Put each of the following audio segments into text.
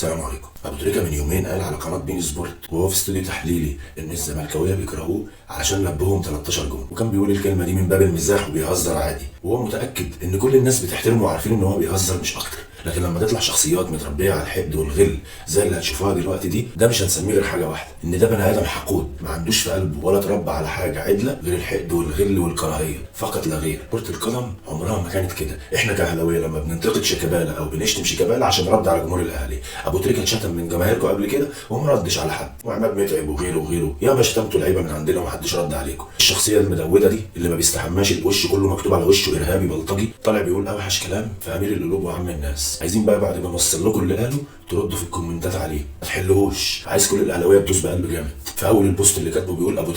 السلام عليكم. ابو تريكه من يومين قال على قناه بين سبورت وهو في استوديو تحليلي ان الزملكاويه بيكرهوه علشان نبههم 13 جون، وكان بيقول الكلمه دي من باب المزاح وبيهزر عادي، وهو متاكد ان كل الناس بتحترمه وعارفين ان هو بيهزر مش اكتر. لكن لما تطلع شخصيات متربيه على الحقد والغل زي اللي هتشوفوها دلوقتي دي، ده مش هنسميه غير حاجه واحده، ان ده بني ادم حقود ما عندوش في قلبه ولا اتربى على حاجه عدله غير الحقد والغل والكراهيه فقط لا غير. كره القدم عمرها ما كانت كده. احنا كاهلاويه لما بننتقد شيكابالا او بنشتم شيكابالا عشان رد على جمهور الاهلي، ابو تريكه اتشتم من جماهيركم قبل كده وما ردش على حد، وعماد متعب وغيره وغيره ياما شتمتوا لعيبه من عندنا ومحدش رد عليكم. الشخصيه المدوده دي اللي ما بيستحماش الوش كله مكتوب على وشه ارهابي بلطجي طالع بيقول اوحش كلام في امير القلوب وعم الناس. عايزين بقى بعد ما نوصل لكم اللي قاله تردوا في الكومنتات عليه، ما تحلوهوش. عايز كل الاهلاويه تدوس بقلب جامد. في اول البوست اللي كاتبه بيقول ابو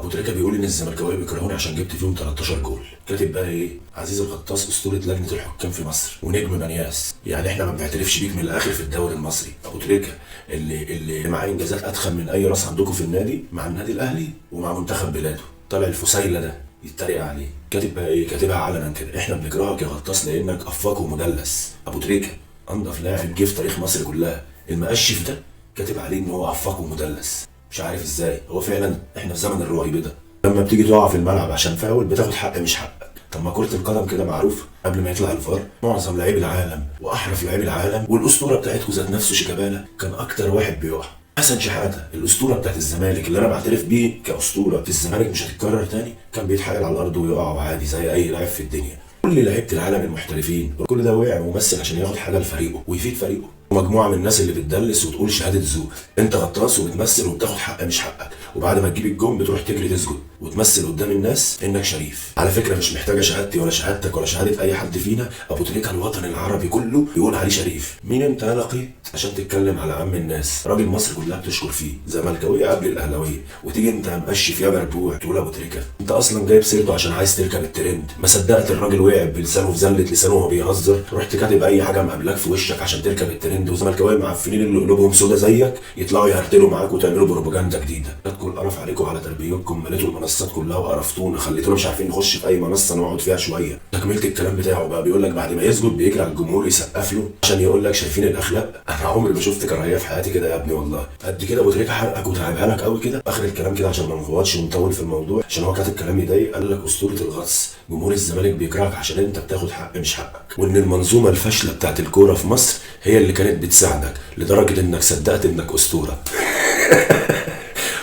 تريكه بيقول ان الزملكاويه بيكرهوني عشان جبت فيهم 13 جول. كاتب بقى ايه؟ عزيز الغطاس اسطوره لجنه الحكام في مصر ونجم بنياس، يعني احنا ما بنعترفش بيك من الاخر في الدوري المصري. ابو تريكه اللي معاه انجازات ادخل من اي راس عندكم في النادي مع النادي الاهلي ومع منتخب بلاده، طالع الفسيله ده يتريق عليه. كاتب بقى ايه؟ كاتبها علنا كده، احنا بنكرهك يا غطاس لانك افاق ومدلس. ابو تريكه انضف لاعب جه في تاريخ مصر كلها، المقشف ده كاتب عليه ان هو افاق ومدلس. مش عارف ازاي، هو فعلا احنا في زمن الرهيب ده. لما بتيجي تقع في الملعب عشان فاول بتاخد حق مش حقك. طب ما كرة القدم كده معروف قبل ما يطلع الفار، معظم لاعبي العالم واحرف لاعبي العالم والاسطوره بتاعتكم ذات نفسه شيكابالا كان اكتر واحد بيقع. حسن شحاته الاسطوره بتاعت الزمالك اللي انا بعترف بيه كاسطوره في الزمالك مش هتتكرر تاني، كان بيتحايل على الارض ويقع عادي زي اي لاعب في الدنيا. كل لعيبه العالم المحترفين كل ده وقع ومثل عشان ياخد حاجه لفريقه ويفيد فريقه. ومجموعه من الناس اللي بتدلس وتقول شهاده زور، انت غطاس وبتمثل وبتاخد حق مش حقك، وبعد ما تجيب الجون بتروح تجري تسجد وتمثل قدام الناس انك شريف. على فكره مش محتاجه شهادتي ولا شهادتك ولا شهاده اي حد فينا، ابو تريكه الوطن العربي كله بيقول عليه شريف. مين انت يا لقيط عشان تتكلم على عم الناس؟ راجل مصر كلها بتشكر فيه، زملكاويه قبل الاهلاويه، وتيجي انت مقشف يا بربوع تقول ابو تريكه؟ انت اصلا جايب سيرته عشان عايز تركب الترند. ما صدقت الراجل وقع بلسانه في زله لسانه وهو بيهزر، رحت كاتب اي حاجه مقابلاك في وشك عشان تركب الترند، وزملكاويه معفنين اللي قلوبهم سودا زيك يطلعوا يهرتلوا معاك وتعملوا بروباجندا جديده. جاتكم القرف عليكم على تربيتكم، مليتوا المنصات كلها وقرفتونا، خليتونا مش عارفين نخش في اي منصه نقعد فيها شويه. تكملت الكلام بتاعه بقى بيقول لك بعد ما يسجد بيجري على الجمهور يسقف له عشان يقول لك شايفين الاخلاق. انا عمري ما شفت كراهيه في حياتي كده يا ابني والله. قد كده ابو تريكه حرقك وتعبها لك قوي كده. اخر الكلام كده عشان ما نغوطش ونطول في الموضوع عشان هو كاتب كلام يضايق. قال لك اسطوره الغطس جمهور الزمالك بيكرهك عشان انت بتاخد حق مش حقك، وان المنظومه الفاشله بتاعت الكوره في مصر هي اللي كانت بتساعدك لدرجه انك صدقت انك اسطوره.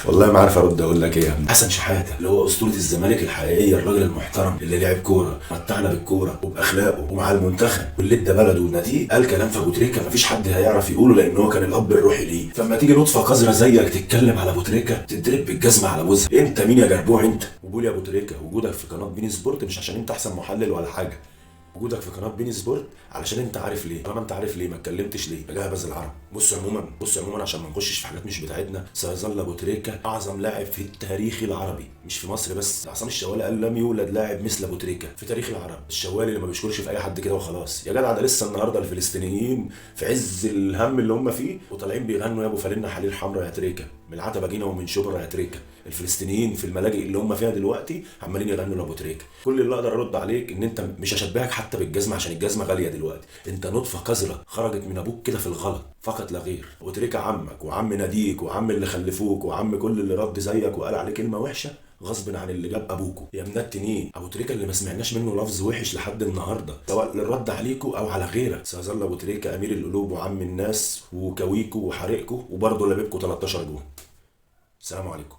والله ما عارف ارد اقول لك ايه يا ابني. حسن شحاته اللي هو اسطوره الزمالك الحقيقيه، الراجل المحترم اللي لعب كوره متعنا بالكوره وباخلاقه ومع المنتخب واللي ادى بلده وناديه، قال كلام في ابو تريكه مفيش حد هيعرف يقوله لان هو كان الاب الروحي ليه. فلما تيجي نطفه قذره زيك تتكلم على ابو تريكه تتضرب بالجزمه على بوزها. انت مين يا جربوع انت؟ وبقول يا ابو تريكه وجودك في قناه بين سبورت مش عشان انت احسن محلل ولا حاجه، وجودك في قناه بين سبورت علشان انت عارف ليه. طالما انت عارف ليه ما اتكلمتش ليه يا جهبذ العرب. بص عموما عشان ما نخشش في حاجات مش بتاعتنا، سيظل ابو تريكه اعظم لاعب في التاريخ العربي مش في مصر بس. عصام الشوالي قال لم يولد لاعب مثل ابو تريكه في تاريخ العرب. الشوالي اللي ما بيشكرش في اي حد كده وخلاص. يا جدع ده لسه النهارده الفلسطينيين في عز الهم اللي هم فيه وطالعين بيغنوا يا ابو فالنا حليل حمرا يا تريكه، من العتبه جينا ومن شبرا يا تريكه. الفلسطينيين في الملاجئ اللي هم فيها دلوقتي عمالين يغنوا لابو تريكه. كل اللي اقدر ارد عليك ان انت مش هشبهك حتى بالجزمه عشان الجزمه غاليه دلوقتي، انت نطفه قذره خرجت من ابوك كده في الغلط فقط لا غير. ابو تريكه عمك وعم ناديك وعم اللي خلفوك وعم كل اللي رد زيك وقال عليه كلمه وحشه غصب عن اللي جاب ابوكوا يا ابنات التنين. ابو تريكه اللي ما سمعناش منه لفظ وحش لحد النهارده سواء للرد عليكوا او على غيرك. سيظل ابو تريكه امير القلوب وعم الناس وكويكوا وحريقكوا وبرضه لاببكوا 13 جون. السلام عليكم.